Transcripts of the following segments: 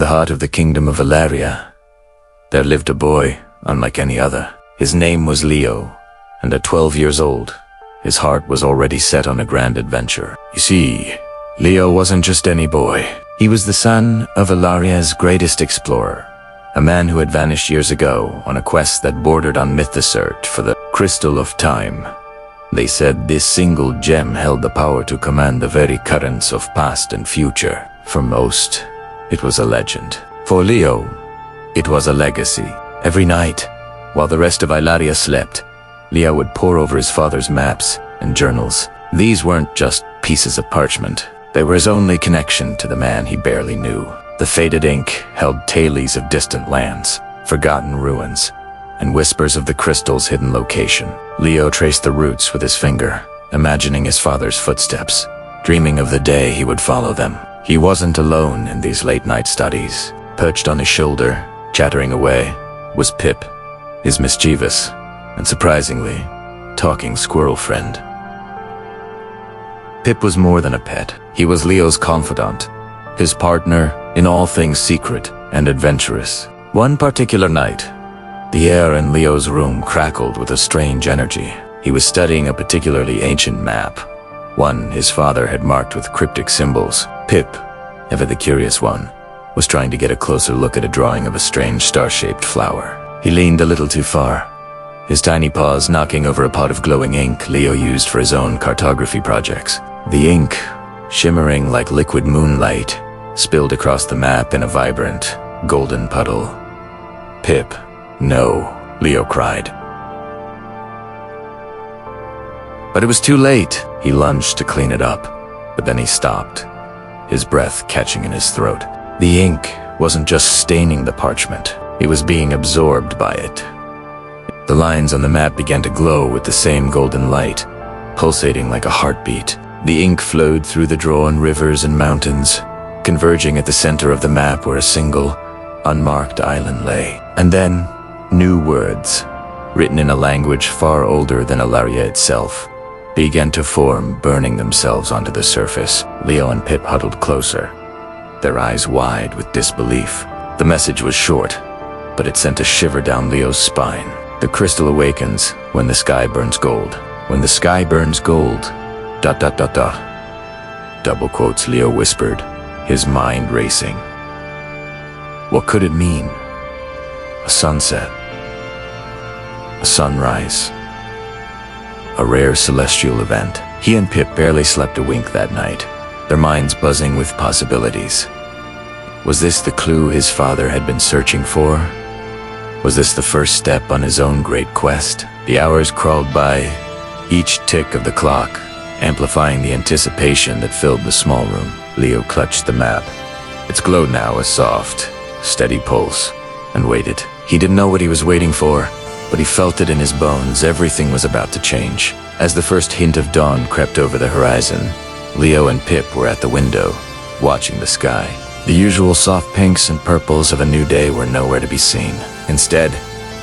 heart of the kingdom of Ellaria, there lived a boy unlike any other. His name was Leo, and at 12 years old, his heart was already set on a grand adventure. You see, Leo wasn't just any boy. He was the son of Ellaria's greatest explorer, a man who had vanished years ago on a quest that bordered on mythosert for the Crystal of Time. They said this single gem held the power to command the very currents of past and future. For most, it was a legend. For Leo, it was a legacy. Every night, while the rest of Ellaria slept, Leo would pore over his father's maps and journals. These weren't just pieces of parchment. They were his only connection to the man he barely knew. The faded ink held tales of distant lands, forgotten ruins, and whispers of the crystal's hidden location. Leo traced the roots with his finger, imagining his father's footsteps, dreaming of the day he would follow them. He wasn't alone in these late-night studies. Perched on his shoulder, chattering away, was Pip, his mischievous and surprisingly talking squirrel friend. Pip was more than a pet. He was Leo's confidant, his partner in all things secret and adventurous. One particular night, the air in Leo's room crackled with a strange energy. He was studying a particularly ancient map, one his father had marked with cryptic symbols. Pip, ever the curious one, was trying to get a closer look at a drawing of a strange star-shaped flower. He leaned a little too far, his tiny paws knocking over a pot of glowing ink Leo used for his own cartography projects. The ink, shimmering like liquid moonlight, spilled across the map in a vibrant, golden puddle. "Pip, no," Leo cried. But it was too late. He lunged to clean it up, but then he stopped, his breath catching in his throat. The ink wasn't just staining the parchment, it was being absorbed by it. The lines on the map began to glow with the same golden light, pulsating like a heartbeat. The ink flowed through the drawn rivers and mountains, converging at the center of the map where a single, unmarked island lay. And then, new words, written in a language far older than Ellaria itself, began to form, burning themselves onto the surface. Leo and Pip huddled closer, their eyes wide with disbelief. The message was short, but it sent a shiver down Leo's spine. "The crystal awakens when the sky burns gold. When the sky burns gold, ... Double quotes, Leo whispered, his mind racing. What could it mean? A sunset? A sunrise? A rare celestial event? He and Pip barely slept a wink that night, their minds buzzing with possibilities. Was this the clue his father had been searching for? Was this the first step on his own great quest? The hours crawled by, each tick of the clock amplifying the anticipation that filled the small room. Leo clutched the map. Its glow now a soft, steady pulse, and waited. He didn't know what he was waiting for, but he felt it in his bones. Everything was about to change. As the first hint of dawn crept over the horizon, Leo and Pip were at the window, watching the sky. The usual soft pinks and purples of a new day were nowhere to be seen. Instead,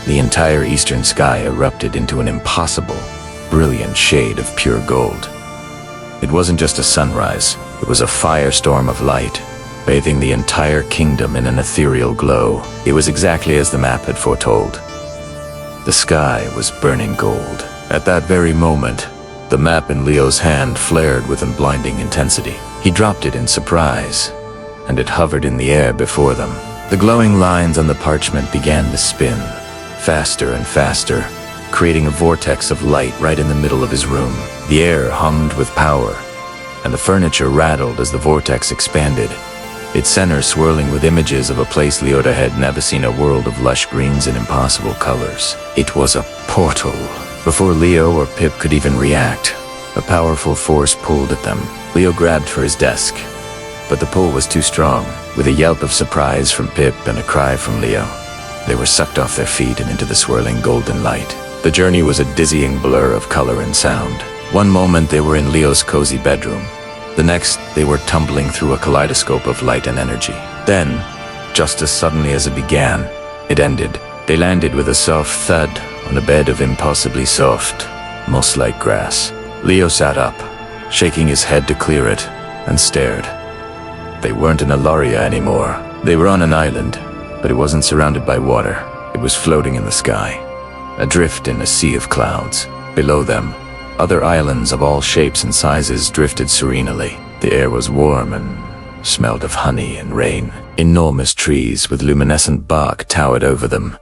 the entire eastern sky erupted into an impossible, brilliant shade of pure gold. It wasn't just a sunrise, it was a firestorm of light, bathing the entire kingdom in an ethereal glow. It was exactly as the map had foretold. The sky was burning gold. At that very moment, the map in Leo's hand flared with a blinding intensity. He dropped it in surprise, and it hovered in the air before them. The glowing lines on the parchment began to spin, faster and faster, creating a vortex of light right in the middle of his room. The air hummed with power, and the furniture rattled as the vortex expanded, its center swirling with images of a place Leota had never seen, a world of lush greens and impossible colors. It was a portal. Before Leo or Pip could even react, a powerful force pulled at them. Leo grabbed for his desk, but the pull was too strong. With a yelp of surprise from Pip and a cry from Leo, they were sucked off their feet and into the swirling golden light. The journey was a dizzying blur of color and sound. One moment they were in Leo's cozy bedroom. The next, they were tumbling through a kaleidoscope of light and energy. Then, just as suddenly as it began, it ended. They landed with a soft thud on a bed of impossibly soft, moss-like grass. Leo sat up, shaking his head to clear it, and stared. They weren't in Ellaria anymore. They were on an island, but it wasn't surrounded by water. It was floating in the sky, adrift in a sea of clouds. Below them, other islands of all shapes and sizes drifted serenely. The air was warm and smelled of honey and rain. Enormous trees with luminescent bark towered over them,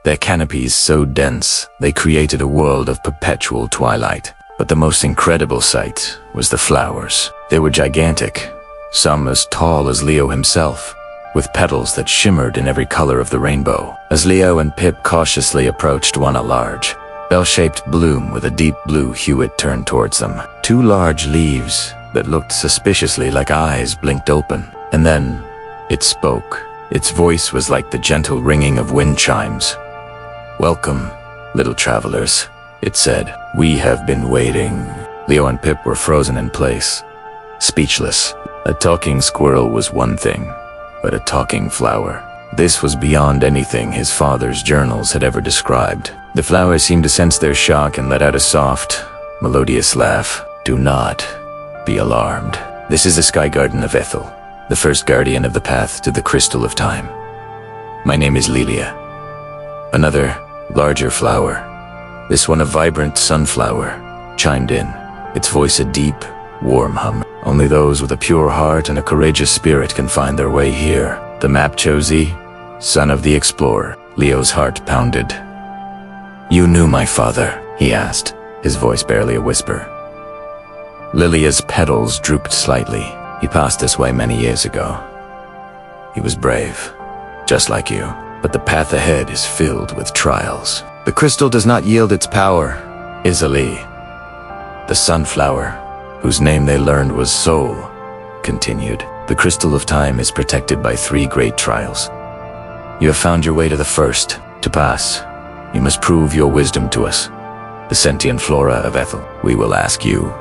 their canopies so dense they created a world of perpetual twilight. But the most incredible sight was the flowers. They were gigantic, some as tall as Leo himself, with petals that shimmered in every color of the rainbow. As Leo and Pip cautiously approached one, a large, bell-shaped bloom with a deep blue hue, it turned towards them. Two large leaves that looked suspiciously like eyes blinked open, and then it spoke. Its voice was like the gentle ringing of wind chimes. "Welcome, little travelers," it said. "We have been waiting." Leo and Pip were frozen in place, speechless. A talking squirrel was one thing, but a talking flower, this was beyond anything his father's journals had ever described. The flowers seemed to sense their shock and let out a soft, melodious laugh. "Do not be alarmed. This is the Sky Garden of Ethel, the first guardian of the path to the Crystal of Time. My name is Elaria." Another, larger flower, this one a vibrant sunflower, chimed in, its voice a deep, warm hum. "Only those with a pure heart and a courageous spirit can find their way here. The map Chosi, son of the explorer." Leo's heart pounded. "You knew my father?" he asked, his voice barely a whisper. Lilia's petals drooped slightly. "He passed this way many years ago. He was brave, just like you. But the path ahead is filled with trials. The crystal does not yield its power. Isali, the sunflower, whose name they learned was Soul, continued. The Crystal of Time is protected by 3 great trials. You have found your way to the first. To pass, you must prove your wisdom to us, the sentient flora of Ethel. We will ask you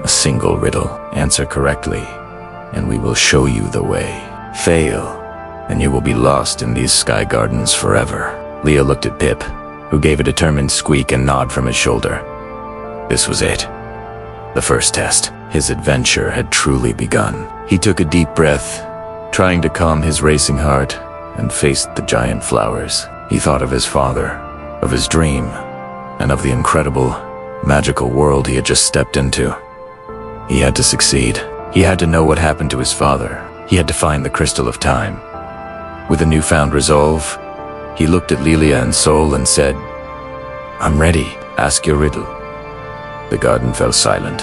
a single riddle. Answer correctly, and we will show you the way. Fail, and you will be lost in these sky gardens forever. Leo looked at Pip, who gave a determined squeak and nod from his shoulder. This was it. The first test. His adventure had truly begun. He took a deep breath, trying to calm his racing heart, and faced the giant flowers. He thought of his father, of his dream, and of the incredible, magical world he had just stepped into. He had to succeed. He had to know what happened to his father. He had to find the Crystal of Time. With a newfound resolve, he looked at Lilia and Soul and said, "I'm ready. Ask your riddle." The garden fell silent,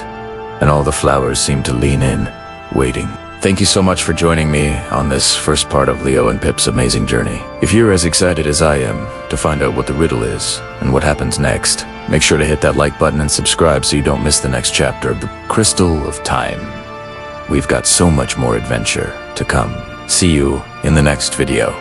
and all the flowers seemed to lean in, waiting. Thank you so much for joining me on this first part of Leo and Pip's amazing journey. If you're as excited as I am to find out what the riddle is and what happens next, make sure to hit that like button and subscribe so you don't miss the next chapter of the Crystal of Time. We've got so much more adventure to come. See you in the next video.